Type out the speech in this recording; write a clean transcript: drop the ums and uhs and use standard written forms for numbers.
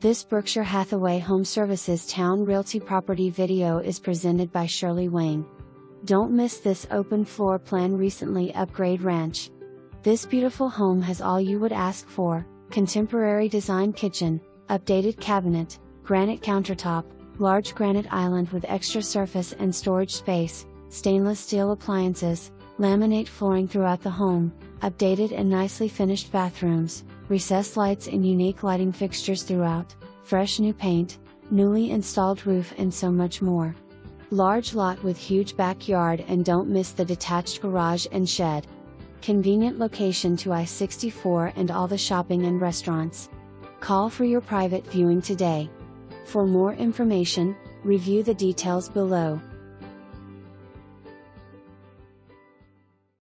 This Berkshire Hathaway HomeServices Towne Realty property video is presented by Shirley Wayne. Don't miss this open floor plan recently upgrade ranch. This beautiful home has all you would ask for: contemporary design kitchen, updated cabinet, granite countertop, large granite island with extra surface and storage space, stainless steel appliances, laminate flooring throughout the home, updated and nicely finished bathrooms, recessed lights and unique lighting fixtures throughout, fresh new paint, newly installed roof, and so much more. Large lot with huge backyard, and don't miss the detached garage and shed. Convenient location to I-64 and all the shopping and restaurants. Call for your private viewing today. For more information, review the details below.